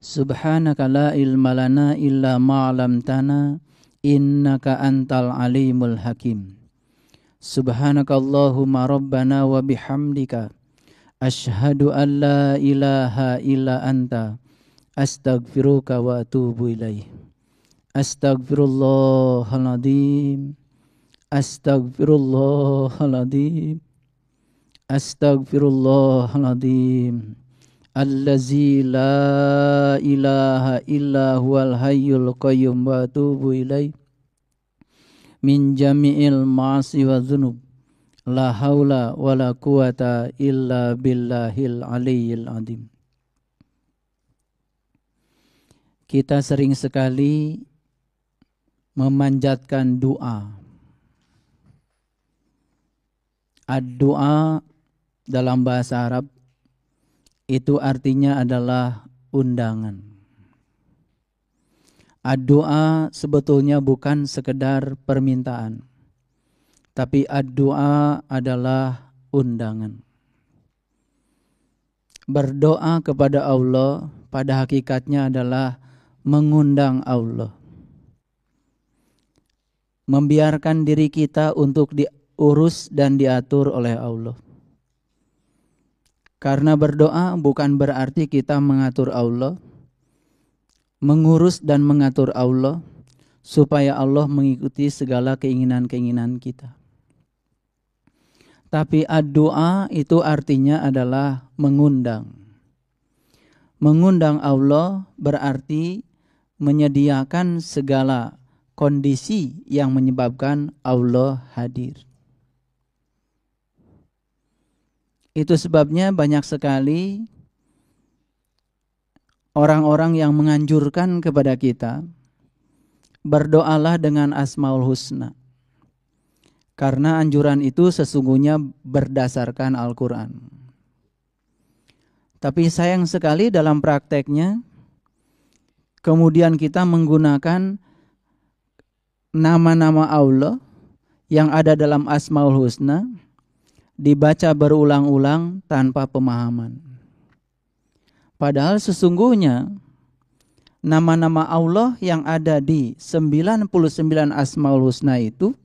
Subhanaka la ilma lana illa ma 'allamtana innaka antal alimul hakim. Subhanaka Allahumma rabbana wa bihamdika asyhadu an la ilaha illa anta astaghfiruka wa atubu ilaih. Astaghfirullahaladzim. Astaghfirullahaladzim. Astaghfirullahaladzim. Allazi la ilaha illa huwal hayyul qayyum wa atubu ilaih. Min jami'il ma'asi wa dhunub. La haula wa la quwata illa billahil aliyyil azim. Kita sering sekali memanjatkan doa. Ad-doa dalam bahasa Arab itu artinya adalah undangan. Ad-doa sebetulnya bukan sekedar permintaan, tapi ad-doa adalah undangan. Berdoa kepada Allah pada hakikatnya adalah mengundang Allah. Membiarkan diri kita untuk diurus dan diatur oleh Allah. Karena berdoa bukan berarti kita mengatur Allah, mengurus dan mengatur Allah, supaya Allah mengikuti segala keinginan-keinginan kita. Tapi ad-doa itu artinya adalah mengundang. Mengundang Allah berarti menyediakan segala kondisi yang menyebabkan Allah hadir. Itu sebabnya banyak sekali orang-orang yang menganjurkan kepada kita, berdoalah dengan Asmaul Husna. Karena anjuran itu sesungguhnya berdasarkan Al-Quran. Tapi sayang sekali dalam prakteknya, kemudian kita menggunakan nama-nama Allah yang ada dalam Asmaul Husna, dibaca berulang-ulang tanpa pemahaman. Padahal sesungguhnya nama-nama Allah yang ada di 99 Asmaul Husna itu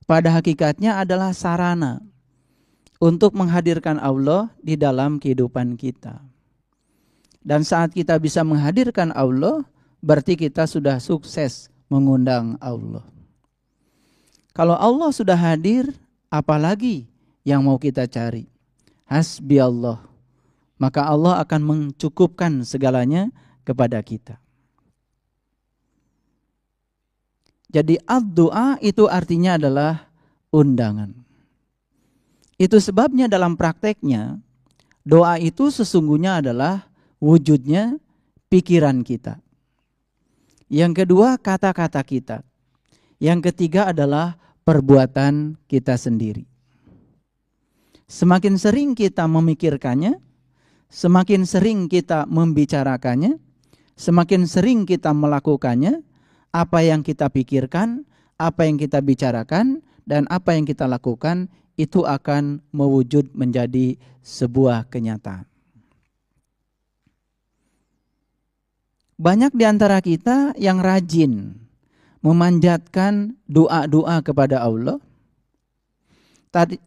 pada hakikatnya adalah sarana untuk menghadirkan Allah di dalam kehidupan kita. Dan saat kita bisa menghadirkan Allah, berarti kita sudah sukses mengundang Allah. Kalau Allah sudah hadir, apalagi yang mau kita cari? Hasbi Allah. Maka Allah akan mencukupkan segalanya kepada kita. Jadi ad-doa itu artinya adalah undangan. Itu sebabnya dalam prakteknya, doa itu sesungguhnya adalah wujudnya pikiran kita. Yang kedua, kata-kata kita. Yang ketiga adalah perbuatan kita sendiri. Semakin sering kita memikirkannya, semakin sering kita membicarakannya, semakin sering kita melakukannya, apa yang kita pikirkan, apa yang kita bicarakan, dan apa yang kita lakukan, itu akan mewujud menjadi sebuah kenyataan. Banyak di antara kita yang rajin memanjatkan doa-doa kepada Allah.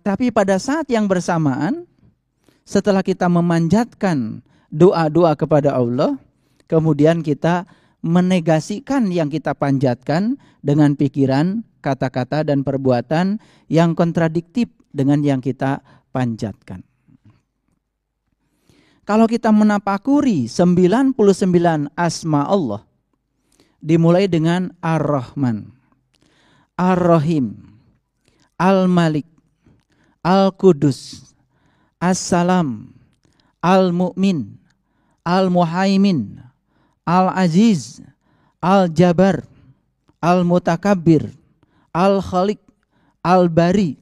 Tapi pada saat yang bersamaan, setelah kita memanjatkan doa-doa kepada Allah, kemudian kita menegasikan yang kita panjatkan dengan pikiran, kata-kata, dan perbuatan yang kontradiktif dengan yang kita panjatkan. Kalau kita menapakuri 99 asma Allah, dimulai dengan Ar-Rahman, Ar-Rahim, Al-Malik, Al-Qudus, As-Salam, Al-Mu'min, Al-Muhaimin, Al-Aziz, Al-Jabar, Al-Mutakabbir, Al-Khaliq, Al-Bari,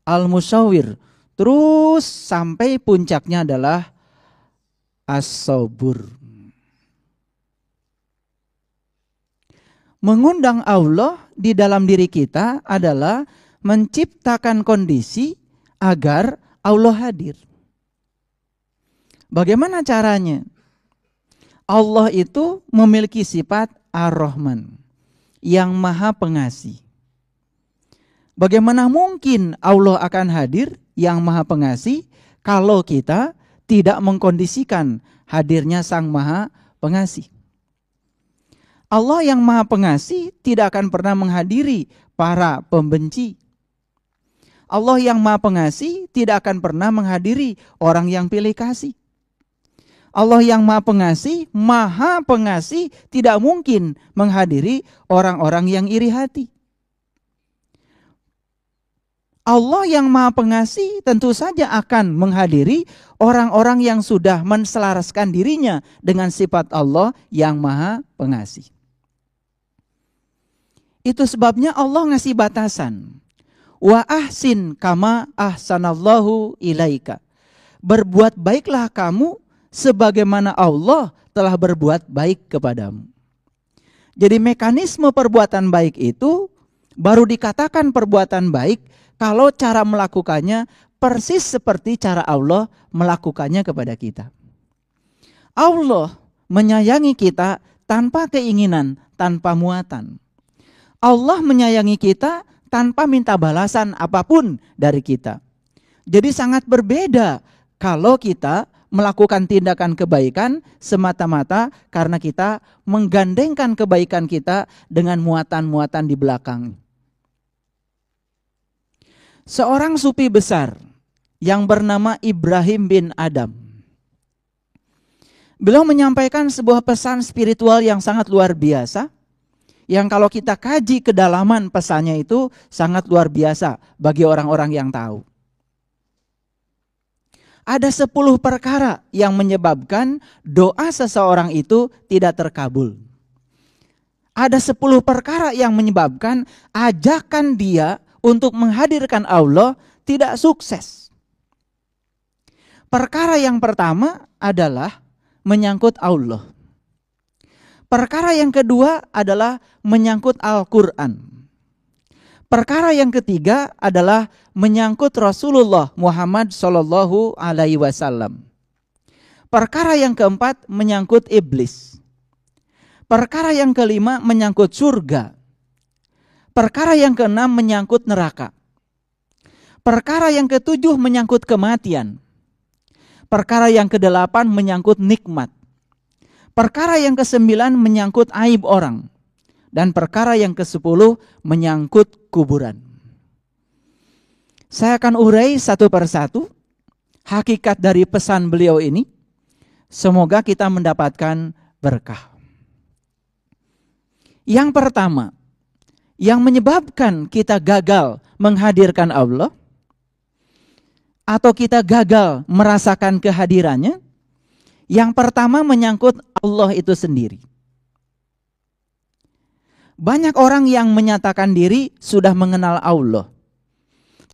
Al-Musawwir, terus sampai puncaknya adalah As-Sabur. Mengundang Allah di dalam diri kita adalah menciptakan kondisi agar Allah hadir. Bagaimana caranya? Allah itu memiliki sifat Ar-Rahman, yang maha pengasih. Bagaimana mungkin Allah akan hadir yang maha pengasih kalau kita tidak mengkondisikan hadirnya Sang Maha Pengasih? Allah yang maha pengasih tidak akan pernah menghadiri para pembenci. Allah yang maha pengasih tidak akan pernah menghadiri orang yang pilih kasih. Allah yang maha pengasih tidak mungkin menghadiri orang-orang yang iri hati. Allah yang maha pengasih tentu saja akan menghadiri orang-orang yang sudah menselaraskan dirinya dengan sifat Allah yang maha pengasih. Itu sebabnya Allah ngasih batasan. Wa ahsin kama ahsanallahu ilaika. Berbuat baiklah kamu sebagaimana Allah telah berbuat baik kepadamu. Jadi mekanisme perbuatan baik itu baru dikatakan perbuatan baik kalau cara melakukannya persis seperti cara Allah melakukannya kepada kita. Allah menyayangi kita tanpa keinginan, tanpa muatan. Allah menyayangi kita tanpa minta balasan apapun dari kita. Jadi sangat berbeda kalau kita melakukan tindakan kebaikan semata-mata karena kita menggandengkan kebaikan kita dengan muatan-muatan di belakang. Seorang sufi besar yang bernama Ibrahim bin Adam, beliau menyampaikan sebuah pesan spiritual yang sangat luar biasa, yang kalau kita kaji kedalaman pesannya itu sangat luar biasa bagi orang-orang yang tahu. Ada 10 perkara yang menyebabkan doa seseorang itu tidak terkabul. Ada 10 perkara yang menyebabkan ajakan dia untuk menghadirkan Allah tidak sukses. Perkara yang pertama adalah menyangkut Allah. Perkara yang kedua adalah menyangkut Al-Quran. Perkara yang ketiga adalah menyangkut Rasulullah Muhammad Sallallahu Alaihi Wasallam. Perkara yang keempat menyangkut iblis. Perkara yang kelima menyangkut surga. Perkara yang keenam menyangkut neraka. Perkara yang ketujuh menyangkut kematian. Perkara yang kedelapan menyangkut nikmat. Perkara yang ke-9 menyangkut aib orang. Dan perkara yang ke-10 menyangkut kuburan. Saya akan urai satu persatu hakikat dari pesan beliau ini. Semoga kita mendapatkan berkah. Yang pertama, yang menyebabkan kita gagal menghadirkan Allah atau kita gagal merasakan kehadirannya, yang pertama menyangkut Allah itu sendiri. Banyak orang yang menyatakan diri sudah mengenal Allah,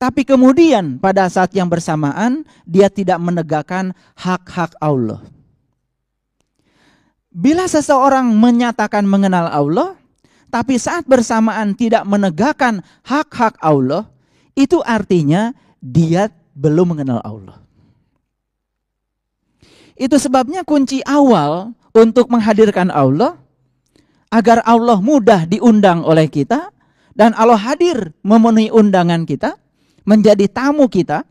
tapi kemudian pada saat yang bersamaan dia tidak menegakkan hak-hak Allah. Bila seseorang menyatakan mengenal Allah, tapi saat bersamaan tidak menegakkan hak-hak Allah, itu artinya dia belum mengenal Allah. Itu sebabnya kunci awal untuk menghadirkan Allah, agar Allah mudah diundang oleh kita, dan Allah hadir memenuhi undangan kita, menjadi tamu kita,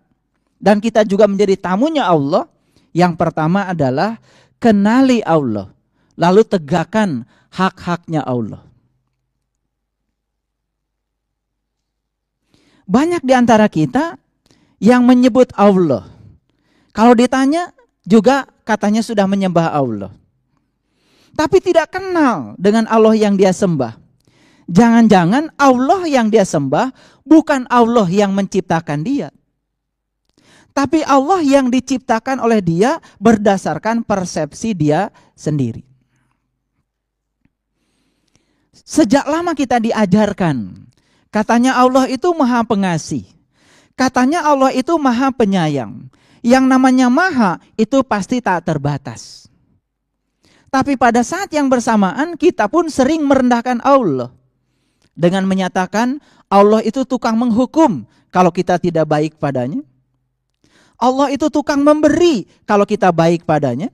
dan kita juga menjadi tamunya Allah. Yang pertama adalah kenali Allah, lalu tegakkan hak-haknya Allah. Banyak di antara kita yang menyebut Allah, kalau ditanya juga katanya sudah menyembah Allah, tapi tidak kenal dengan Allah yang dia sembah. Jangan-jangan Allah yang dia sembah bukan Allah yang menciptakan dia, tapi Allah yang diciptakan oleh dia berdasarkan persepsi dia sendiri. Sejak lama kita diajarkan, katanya Allah itu maha pengasih, katanya Allah itu maha penyayang. Yang namanya maha itu pasti tak terbatas. Tapi pada saat yang bersamaan kita pun sering merendahkan Allah dengan menyatakan Allah itu tukang menghukum kalau kita tidak baik padanya. Allah itu tukang memberi kalau kita baik padanya.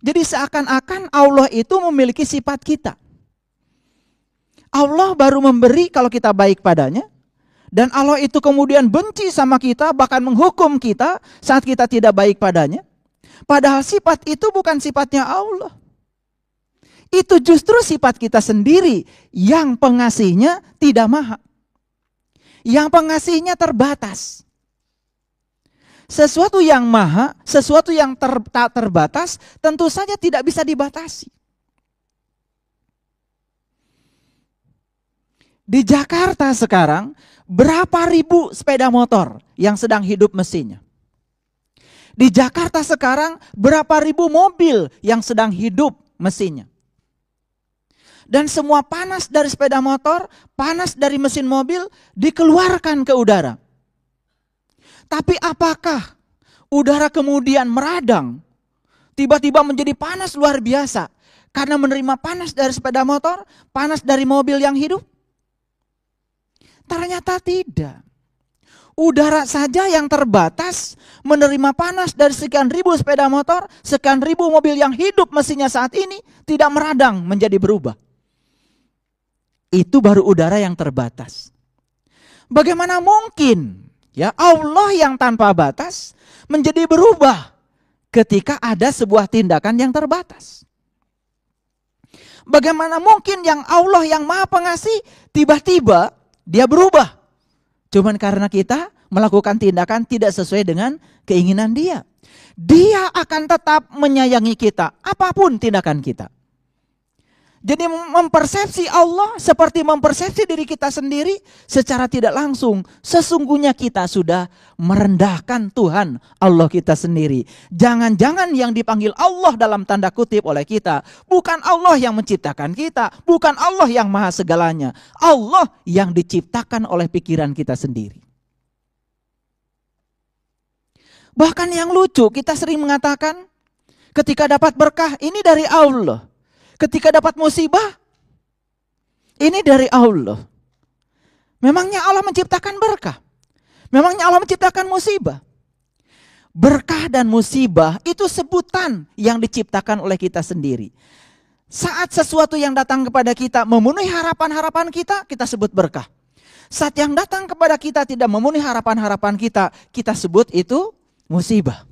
Jadi seakan-akan Allah itu memiliki sifat kita. Allah baru memberi kalau kita baik padanya. Dan Allah itu kemudian benci sama kita, bahkan menghukum kita saat kita tidak baik padanya. Padahal sifat itu bukan sifatnya Allah. Itu justru sifat kita sendiri yang pengasihnya tidak maha. Yang pengasihnya terbatas. Sesuatu yang maha, sesuatu yang tak terbatas, tentu saja tidak bisa dibatasi. Di Jakarta sekarang, berapa ribu sepeda motor yang sedang hidup mesinnya? Di Jakarta sekarang, berapa ribu mobil yang sedang hidup mesinnya? Dan semua panas dari sepeda motor, panas dari mesin mobil, dikeluarkan ke udara. Tapi apakah udara kemudian meradang, tiba-tiba menjadi panas luar biasa karena menerima panas dari sepeda motor, panas dari mobil yang hidup? Ternyata tidak. Udara saja yang terbatas menerima panas dari sekian ribu sepeda motor, sekian ribu mobil yang hidup mesinnya saat ini tidak meradang menjadi berubah. Itu baru udara yang terbatas. Bagaimana mungkin ya Allah yang tanpa batas menjadi berubah ketika ada sebuah tindakan yang terbatas? Bagaimana mungkin yang Allah yang Maha Pengasih tiba-tiba dia berubah? Cuman karena kita melakukan tindakan tidak sesuai dengan keinginan dia. Dia akan tetap menyayangi kita apapun tindakan kita. Jadi mempersepsi Allah seperti mempersepsi diri kita sendiri secara tidak langsung. Sesungguhnya kita sudah merendahkan Tuhan Allah kita sendiri. Jangan-jangan yang dipanggil Allah dalam tanda kutip oleh kita bukan Allah yang menciptakan kita, bukan Allah yang maha segalanya. Allah yang diciptakan oleh pikiran kita sendiri. Bahkan yang lucu, kita sering mengatakan ketika dapat berkah ini dari Allah. Ketika dapat musibah, ini dari Allah. Memangnya Allah menciptakan berkah? Memangnya Allah menciptakan musibah? Berkah dan musibah itu sebutan yang diciptakan oleh kita sendiri. Saat sesuatu yang datang kepada kita memenuhi harapan-harapan kita, kita sebut berkah. Saat yang datang kepada kita tidak memenuhi harapan-harapan kita, kita sebut itu musibah.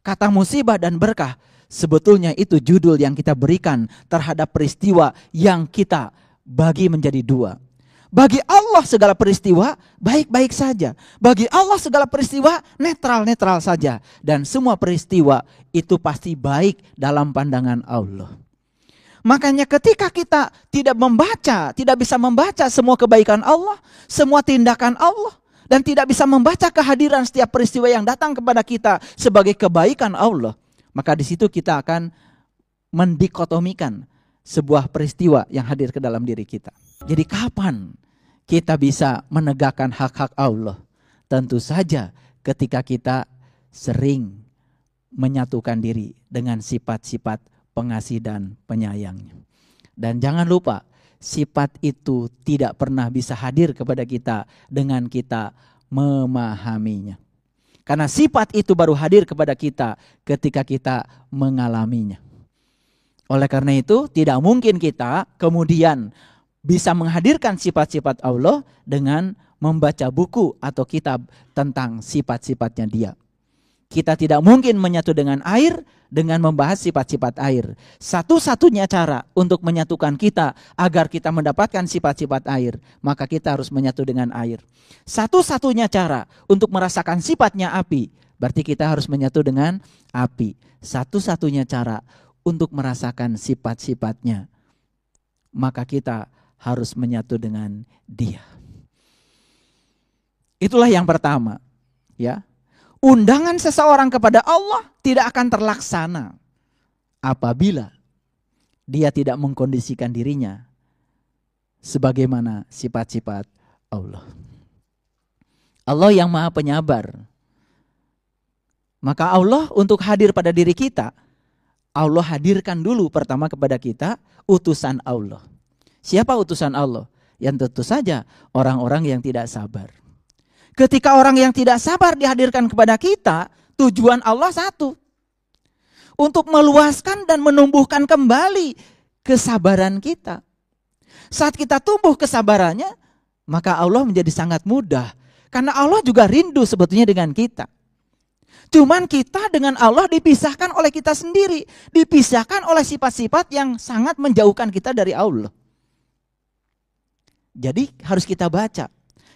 Kata musibah dan berkah, sebetulnya itu judul yang kita berikan terhadap peristiwa yang kita bagi menjadi dua. Bagi Allah segala peristiwa baik-baik saja. Bagi Allah segala peristiwa netral-netral saja. Dan semua peristiwa itu pasti baik dalam pandangan Allah. Makanya ketika kita tidak membaca, tidak bisa membaca semua kebaikan Allah, semua tindakan Allah, dan tidak bisa membaca kehadiran setiap peristiwa yang datang kepada kita sebagai kebaikan Allah, maka di situ kita akan mendikotomikan sebuah peristiwa yang hadir ke dalam diri kita. Jadi kapan kita bisa menegakkan hak-hak Allah? Tentu saja ketika kita sering menyatukan diri dengan sifat-sifat pengasih dan penyayangnya. Dan jangan lupa, sifat itu tidak pernah bisa hadir kepada kita dengan kita memahaminya. Karena sifat itu baru hadir kepada kita ketika kita mengalaminya. Oleh karena itu tidak mungkin kita kemudian bisa menghadirkan sifat-sifat Allah dengan membaca buku atau kitab tentang sifat-sifatnya dia. Kita tidak mungkin menyatu dengan air dengan membahas sifat-sifat air. Satu-satunya cara untuk menyatukan kita agar kita mendapatkan sifat-sifat air, maka kita harus menyatu dengan air. Satu-satunya cara untuk merasakan sifatnya api, berarti kita harus menyatu dengan api. Satu-satunya cara untuk merasakan sifat-sifatnya, maka kita harus menyatu dengan Dia. Itulah yang pertama, ya. Undangan seseorang kepada Allah tidak akan terlaksana apabila dia tidak mengkondisikan dirinya sebagaimana sifat-sifat Allah. Allah yang Maha Penyabar. Maka Allah untuk hadir pada diri kita, Allah hadirkan dulu pertama kepada kita utusan Allah. Siapa utusan Allah? Yang tentu saja orang-orang yang tidak sabar. Ketika orang yang tidak sabar dihadirkan kepada kita, tujuan Allah satu. untuk meluaskan dan menumbuhkan kembali kesabaran kita. Saat kita tumbuh kesabarannya, maka Allah menjadi sangat mudah. Karena Allah juga rindu sebetulnya dengan kita. Cuman kita dengan Allah dipisahkan oleh kita sendiri. Dipisahkan oleh sifat-sifat yang sangat menjauhkan kita dari Allah. Jadi harus kita baca.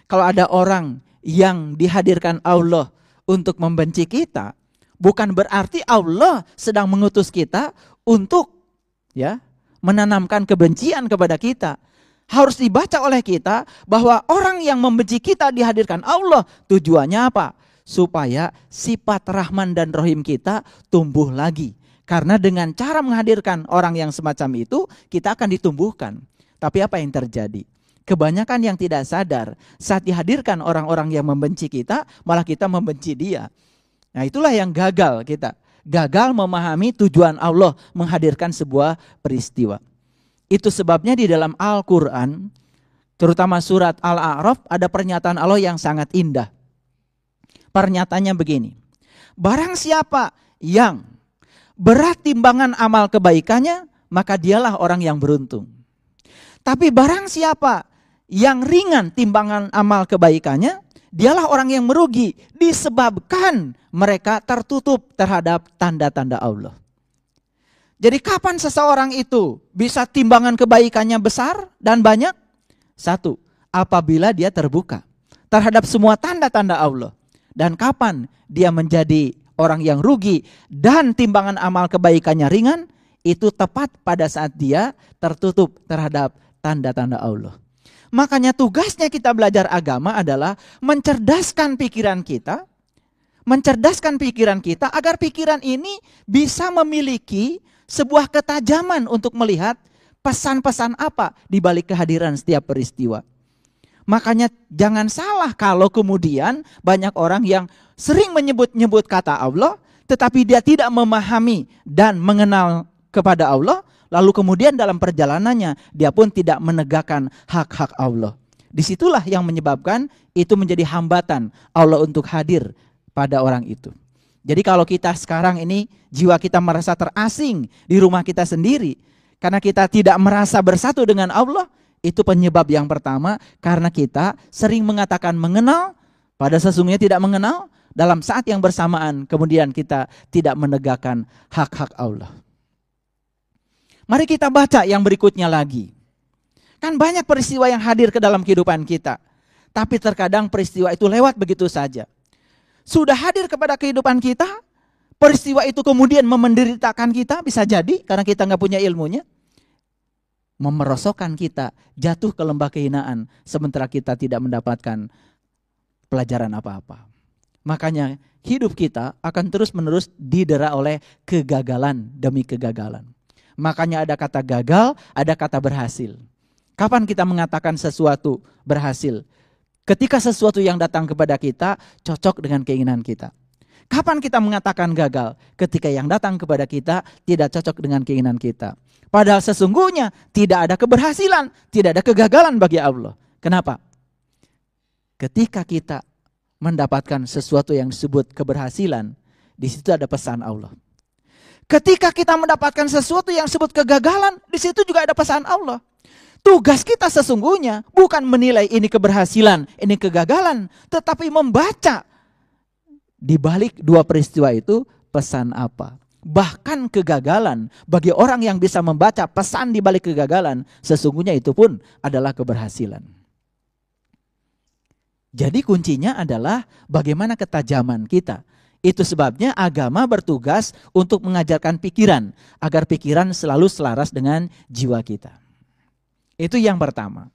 Kalau ada orang yang dihadirkan Allah untuk membenci kita, bukan berarti Allah sedang mengutus kita untuk menanamkan kebencian kepada kita. Harus dibaca oleh kita bahwa orang yang membenci kita dihadirkan Allah. Tujuannya apa? Supaya sifat Rahman dan Rahim kita tumbuh lagi. Karena dengan cara menghadirkan orang yang semacam itu, kita akan ditumbuhkan. Tapi apa yang terjadi? Kebanyakan yang tidak sadar, saat dihadirkan orang-orang yang membenci kita, malah kita membenci dia. Nah, itulah yang gagal kita. Gagal memahami tujuan Allah menghadirkan sebuah peristiwa. Itu sebabnya di dalam Al-Quran, terutama surat Al-A'raf, ada pernyataan Allah yang sangat indah. Pernyataannya begini, barang siapa yang berat timbangan amal kebaikannya, maka dialah orang yang beruntung. Tapi barang siapa yang ringan timbangan amal kebaikannya, dialah orang yang merugi, disebabkan mereka tertutup terhadap tanda-tanda Allah. Jadi kapan seseorang itu bisa timbangan kebaikannya besar dan banyak? Satu, apabila dia terbuka terhadap semua tanda-tanda Allah. Dan kapan dia menjadi orang yang rugi dan timbangan amal kebaikannya ringan? Itu tepat pada saat dia tertutup terhadap tanda-tanda Allah. Makanya tugasnya kita belajar agama adalah mencerdaskan pikiran kita. Mencerdaskan pikiran kita agar pikiran ini bisa memiliki sebuah ketajaman untuk melihat pesan-pesan apa di balik kehadiran setiap peristiwa. Makanya jangan salah kalau kemudian banyak orang yang sering menyebut-nyebut kata Allah, tetapi dia tidak memahami dan mengenal kepada Allah, lalu kemudian dalam perjalanannya dia pun tidak menegakkan hak-hak Allah. Disitulah yang menyebabkan itu menjadi hambatan Allah untuk hadir pada orang itu. Jadi kalau kita sekarang ini jiwa kita merasa terasing di rumah kita sendiri, karena kita tidak merasa bersatu dengan Allah, itu penyebab yang pertama karena kita sering mengatakan mengenal, pada sesungguhnya tidak mengenal, dalam saat yang bersamaan kemudian kita tidak menegakkan hak-hak Allah. Mari kita baca yang berikutnya lagi. Kan banyak peristiwa yang hadir ke dalam kehidupan kita, tapi terkadang peristiwa itu lewat begitu saja. Sudah hadir kepada kehidupan kita, peristiwa itu kemudian memenderitakan kita, bisa jadi karena kita nggak punya ilmunya. Memerosokkan kita, jatuh ke lembah kehinaan, sementara kita tidak mendapatkan pelajaran apa-apa. Makanya hidup kita akan terus-menerus didera oleh kegagalan demi kegagalan. Makanya ada kata gagal, ada kata berhasil. Kapan kita mengatakan sesuatu berhasil? Ketika sesuatu yang datang kepada kita cocok dengan keinginan kita. Kapan kita mengatakan gagal? Ketika yang datang kepada kita tidak cocok dengan keinginan kita. Padahal sesungguhnya tidak ada keberhasilan, tidak ada kegagalan bagi Allah. Kenapa? Ketika kita mendapatkan sesuatu yang disebut keberhasilan, di situ ada pesan Allah. Ketika kita mendapatkan sesuatu yang disebut kegagalan, di situ juga ada pesan Allah. Tugas kita sesungguhnya bukan menilai ini keberhasilan, ini kegagalan, tetapi membaca di balik dua peristiwa itu pesan apa. Bahkan kegagalan, bagi orang yang bisa membaca pesan di balik kegagalan, sesungguhnya itu pun adalah keberhasilan. Jadi kuncinya adalah bagaimana ketajaman kita. Itu sebabnya agama bertugas untuk mengajarkan pikiran, agar pikiran selalu selaras dengan jiwa kita. Itu yang pertama.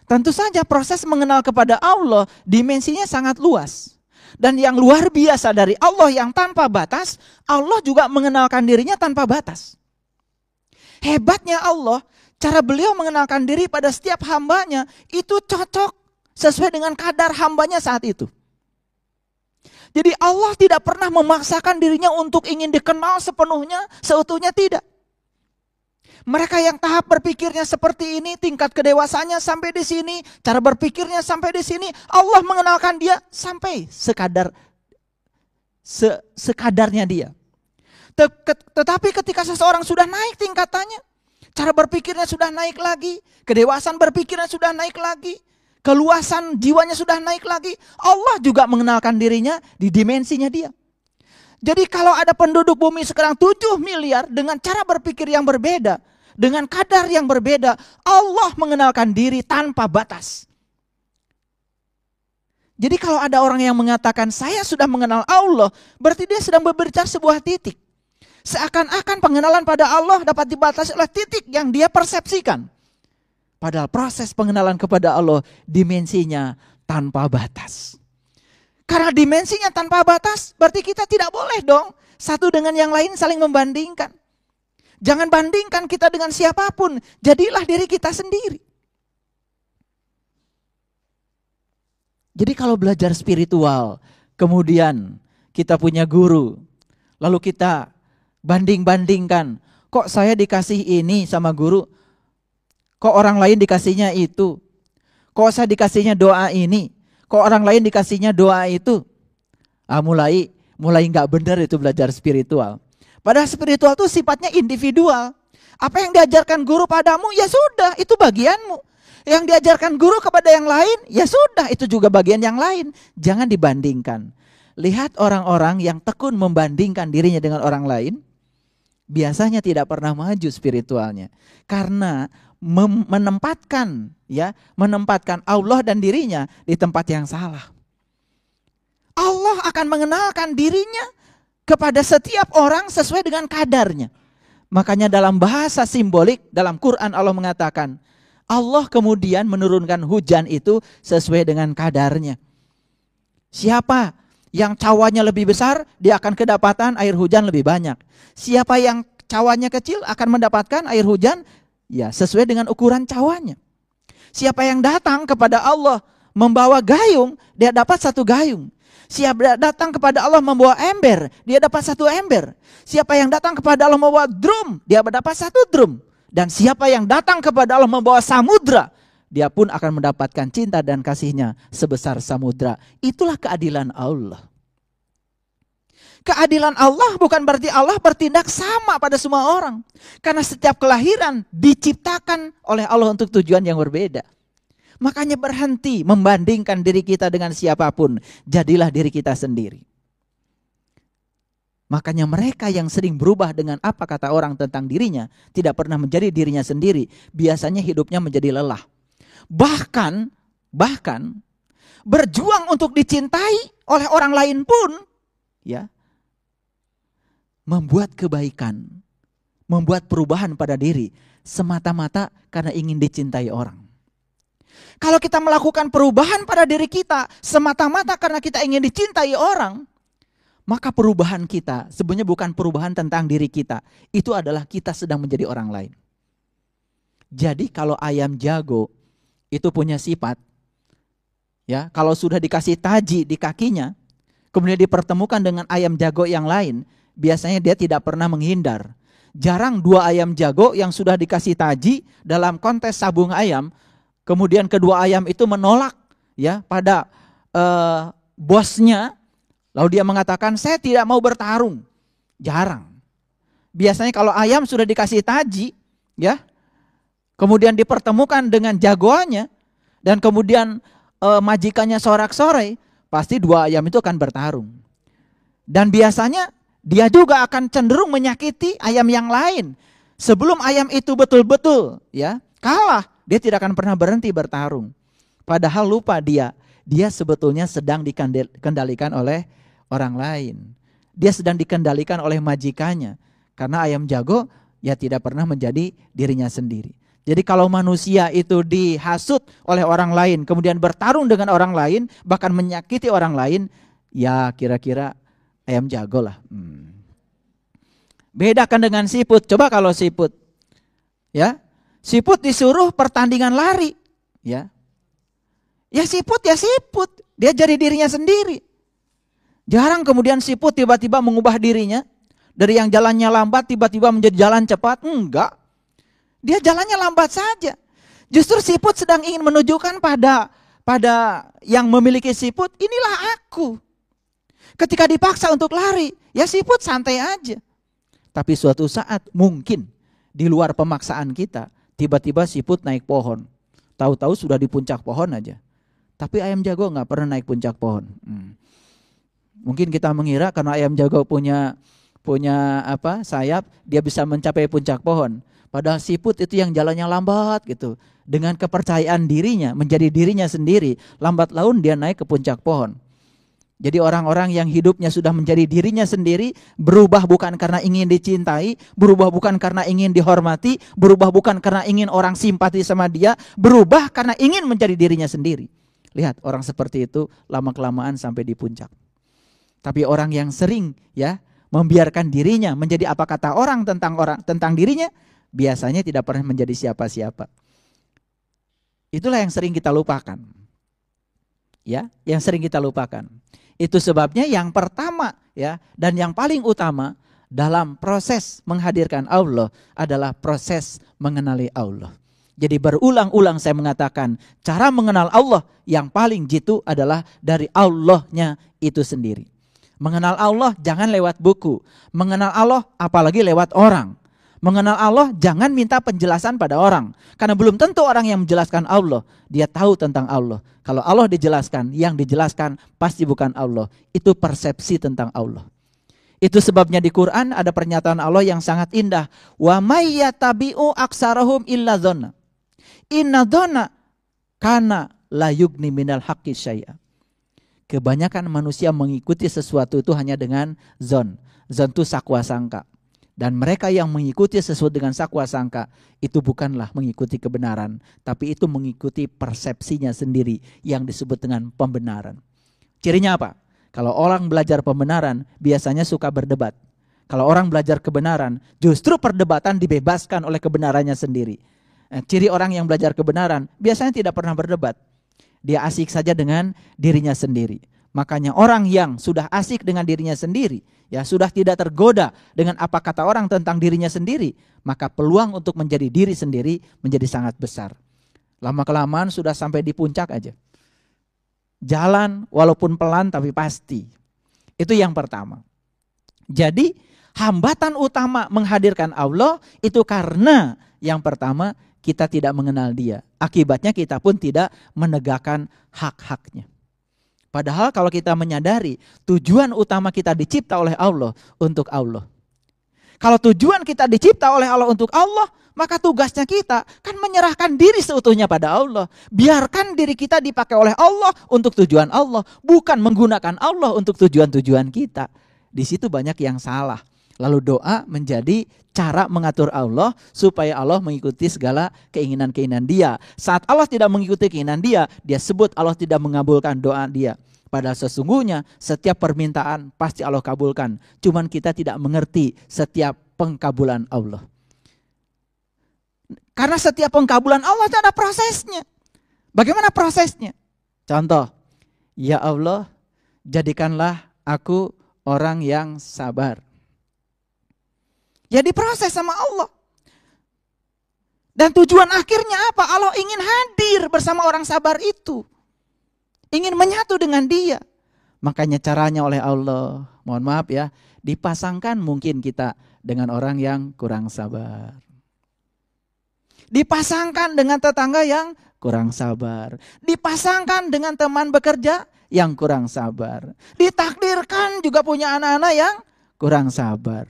Tentu saja proses mengenal kepada Allah dimensinya sangat luas. Dan yang luar biasa dari Allah yang tanpa batas, Allah juga mengenalkan dirinya tanpa batas. Hebatnya Allah, cara beliau mengenalkan diri pada setiap hambanya itu cocok sesuai dengan kadar hambanya saat itu. Jadi Allah tidak pernah memaksakan dirinya untuk ingin dikenal sepenuhnya, seutuhnya tidak. Mereka yang tahap berpikirnya seperti ini, tingkat kedewasannya sampai di sini, cara berpikirnya sampai di sini, Allah mengenalkan dia sampai sekadarnya dia. Tetapi ketika seseorang sudah naik tingkatannya, cara berpikirnya sudah naik lagi, kedewasaan berpikirnya sudah naik lagi, keluasan jiwanya sudah naik lagi, Allah juga mengenalkan dirinya di dimensinya dia. Jadi kalau ada penduduk bumi sekarang 7 miliar dengan cara berpikir yang berbeda, dengan kadar yang berbeda, Allah mengenalkan diri tanpa batas. Jadi kalau ada orang yang mengatakan saya sudah mengenal Allah, berarti dia sedang berbicara sebuah titik. Seakan-akan pengenalan pada Allah dapat dibatasi oleh titik yang dia persepsikan. Padahal proses pengenalan kepada Allah dimensinya tanpa batas. Karena dimensinya tanpa batas, berarti kita tidak boleh dong satu dengan yang lain saling membandingkan. Jangan bandingkan kita dengan siapapun, jadilah diri kita sendiri. Jadi kalau belajar spiritual, kemudian kita punya guru, lalu kita banding-bandingkan, kok saya dikasih ini sama guru, kok orang lain dikasihnya itu, kok saya dikasihnya doa ini, kok orang lain dikasihnya doa itu. Mulai nggak benar itu belajar spiritual. Padahal spiritual itu sifatnya individual. Apa yang diajarkan guru padamu, ya sudah, itu bagianmu. Yang diajarkan guru kepada yang lain, ya sudah, itu juga bagian yang lain. Jangan dibandingkan. Lihat orang-orang yang tekun membandingkan dirinya dengan orang lain, biasanya tidak pernah maju spiritualnya. Karena menempatkan Allah dan dirinya di tempat yang salah. Allah akan mengenalkan dirinya kepada setiap orang sesuai dengan kadarnya. Makanya dalam bahasa simbolik, dalam Quran Allah mengatakan, Allah kemudian menurunkan hujan itu sesuai dengan kadarnya. Siapa yang cawannya lebih besar, dia akan kedapatan air hujan lebih banyak. Siapa yang cawannya kecil akan mendapatkan air hujan ya sesuai dengan ukuran cawannya. Siapa yang datang kepada Allah membawa gayung, dia dapat satu gayung. Siapa datang kepada Allah membawa ember, dia dapat satu ember. Siapa yang datang kepada Allah membawa drum, dia dapat satu drum. Dan siapa yang datang kepada Allah membawa samudra, dia pun akan mendapatkan cinta dan kasihnya sebesar samudra. Itulah keadilan Allah. Keadilan Allah bukan berarti Allah bertindak sama pada semua orang. Karena setiap kelahiran diciptakan oleh Allah untuk tujuan yang berbeda. Makanya berhenti membandingkan diri kita dengan siapapun. Jadilah diri kita sendiri. Makanya mereka yang sering berubah dengan apa kata orang tentang dirinya, tidak pernah menjadi dirinya sendiri, biasanya hidupnya menjadi lelah. Bahkan berjuang untuk dicintai oleh orang lain pun, ya, membuat kebaikan, membuat perubahan pada diri, semata-mata karena ingin dicintai orang. Kalau kita melakukan perubahan pada diri kita, semata-mata karena kita ingin dicintai orang, maka perubahan kita sebenarnya bukan perubahan tentang diri kita. Itu adalah kita sedang menjadi orang lain. Jadi kalau ayam jago itu punya sifat, ya, kalau sudah dikasih taji di kakinya, kemudian dipertemukan dengan ayam jago yang lain, biasanya dia tidak pernah menghindar. Jarang dua ayam jago yang sudah dikasih taji dalam kontes sabung ayam, kemudian kedua ayam itu menolak ya pada bosnya. Lalu dia mengatakan, saya tidak mau bertarung. Jarang. Biasanya kalau ayam sudah dikasih taji, ya, kemudian dipertemukan dengan jagoannya, dan kemudian majikannya sorak-sorai, pasti dua ayam itu akan bertarung. Dan biasanya dia juga akan cenderung menyakiti ayam yang lain. Sebelum ayam itu betul-betul ya kalah, dia tidak akan pernah berhenti bertarung. Padahal lupa dia sebetulnya sedang dikendalikan oleh orang lain. Dia sedang dikendalikan oleh majikannya. Karena ayam jago ya tidak pernah menjadi dirinya sendiri. Jadi kalau manusia itu dihasut oleh orang lain, kemudian bertarung dengan orang lain, bahkan menyakiti orang lain, ya kira-kira ayam jago lah. Bedakan dengan siput. Coba kalau siput, ya, siput disuruh pertandingan lari, ya siput, dia jadi dirinya sendiri. Jarang kemudian siput tiba-tiba mengubah dirinya dari yang jalannya lambat tiba-tiba menjadi jalan cepat. Enggak, dia jalannya lambat saja. Justru siput sedang ingin menunjukkan pada yang memiliki siput, inilah aku. Ketika dipaksa untuk lari, ya siput santai aja. Tapi suatu saat mungkin di luar pemaksaan kita, tiba-tiba siput naik pohon. Tahu-tahu sudah di puncak pohon aja. Tapi ayam jago nggak pernah naik puncak pohon. Mungkin kita mengira karena ayam jago punya sayap, dia bisa mencapai puncak pohon. Padahal siput itu yang jalannya lambat gitu. Dengan kepercayaan dirinya, menjadi dirinya sendiri, lambat laun dia naik ke puncak pohon. Jadi orang-orang yang hidupnya sudah menjadi dirinya sendiri, berubah bukan karena ingin dicintai, berubah bukan karena ingin dihormati, berubah bukan karena ingin orang simpati sama dia, berubah karena ingin menjadi dirinya sendiri. Lihat, orang seperti itu lama-kelamaan sampai di puncak. Tapi orang yang sering membiarkan dirinya menjadi apa kata orang tentang dirinya, biasanya tidak pernah menjadi siapa-siapa. Itulah yang sering kita lupakan. Yang sering kita lupakan. Itu sebabnya yang pertama dan yang paling utama dalam proses menghadirkan Allah adalah proses mengenali Allah. Jadi berulang-ulang saya mengatakan cara mengenal Allah yang paling jitu adalah dari Allahnya itu sendiri. Mengenal Allah jangan lewat buku. Mengenal Allah apalagi lewat orang. Mengenal Allah jangan minta penjelasan pada orang. Karena belum tentu orang yang menjelaskan Allah, dia tahu tentang Allah. Kalau Allah dijelaskan, yang dijelaskan pasti bukan Allah. Itu persepsi tentang Allah. Itu sebabnya di Quran ada pernyataan Allah yang sangat indah. Wa may yattabi'u aktsarahum illa dzanna. Inna dzanna kana la yughni minal haqqi syai'a. Kebanyakan manusia mengikuti sesuatu itu hanya dengan zon. Zon itu sakwa sangka. Dan mereka yang mengikuti sesuatu dengan sakwa sangka itu bukanlah mengikuti kebenaran, tapi itu mengikuti persepsinya sendiri yang disebut dengan pembenaran. Cirinya apa? Kalau orang belajar pembenaran biasanya suka berdebat. Kalau orang belajar kebenaran, justru perdebatan dibebaskan oleh kebenarannya sendiri. Ciri orang yang belajar kebenaran biasanya tidak pernah berdebat. Dia asik saja dengan dirinya sendiri. Makanya orang yang sudah asik dengan dirinya sendiri, sudah tidak tergoda dengan apa kata orang tentang dirinya sendiri, maka peluang untuk menjadi diri sendiri menjadi sangat besar. Lama-kelamaan sudah sampai di puncak aja. Jalan walaupun pelan tapi pasti. Itu yang pertama. Jadi hambatan utama menghadirkan Allah itu karena yang pertama kita tidak mengenal Dia. Akibatnya kita pun tidak menegakkan hak-haknya. Padahal kalau kita menyadari tujuan utama kita dicipta oleh Allah untuk Allah. Kalau tujuan kita dicipta oleh Allah untuk Allah, maka tugasnya kita kan menyerahkan diri seutuhnya pada Allah. Biarkan diri kita dipakai oleh Allah untuk tujuan Allah, bukan menggunakan Allah untuk tujuan-tujuan kita. Di situ banyak yang salah. Lalu doa menjadi cara mengatur Allah supaya Allah mengikuti segala keinginan-keinginan Dia. Saat Allah tidak mengikuti keinginan Dia, Dia sebut Allah tidak mengabulkan doa Dia. Padahal sesungguhnya setiap permintaan pasti Allah kabulkan. Cuman kita tidak mengerti setiap pengkabulan Allah. Karena setiap pengkabulan Allah itu ada prosesnya. Bagaimana prosesnya? Contoh, ya Allah, jadikanlah aku orang yang sabar. Ya diproses sama Allah. Dan tujuan akhirnya apa? Allah ingin hadir bersama orang sabar itu. Ingin menyatu dengan Dia. Makanya caranya oleh Allah, mohon maaf dipasangkan mungkin kita dengan orang yang kurang sabar. Dipasangkan dengan tetangga yang kurang sabar. Dipasangkan dengan teman bekerja yang kurang sabar. Ditakdirkan juga punya anak-anak yang kurang sabar.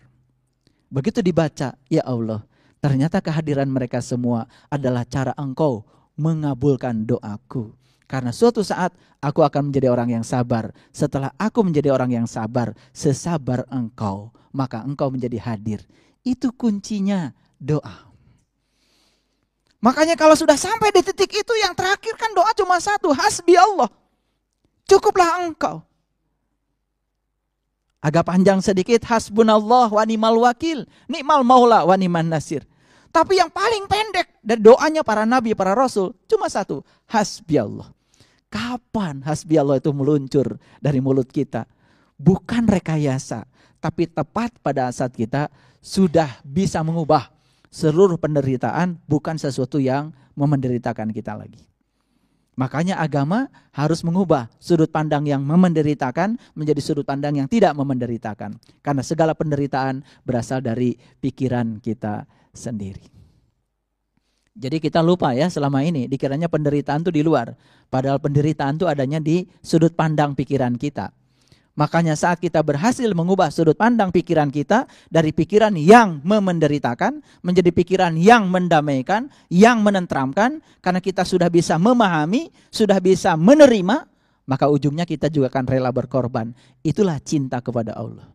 Begitu dibaca, ya Allah, ternyata kehadiran mereka semua adalah cara Engkau mengabulkan doaku. Karena suatu saat aku akan menjadi orang yang sabar. Setelah aku menjadi orang yang sabar, sesabar Engkau, maka Engkau menjadi hadir. Itu kuncinya doa. Makanya kalau sudah sampai di titik itu, yang terakhir kan doa cuma satu, hasbi Allah. Cukuplah Engkau. Agak panjang sedikit, hasbunallah wa ni'mal wakil, ni'mal maula wa ni'man nasir. Tapi yang paling pendek dari doanya para nabi, para rasul, cuma satu, hasbi Allah. Kapan hasbi Allah itu meluncur dari mulut kita? Bukan rekayasa, tapi tepat pada saat kita sudah bisa mengubah seluruh penderitaan, bukan sesuatu yang memenderitakan kita lagi. Makanya agama harus mengubah sudut pandang yang memenderitakan menjadi sudut pandang yang tidak memenderitakan. Karena segala penderitaan berasal dari pikiran kita sendiri. Jadi kita lupa ya selama ini, dikiranya penderitaan itu di luar. Padahal penderitaan itu adanya di sudut pandang pikiran kita. Makanya saat kita berhasil mengubah sudut pandang pikiran kita dari pikiran yang memenderitakan menjadi pikiran yang mendamaikan, yang menenteramkan, karena kita sudah bisa memahami, sudah bisa menerima, maka ujungnya kita juga akan rela berkorban. Itulah cinta kepada Allah.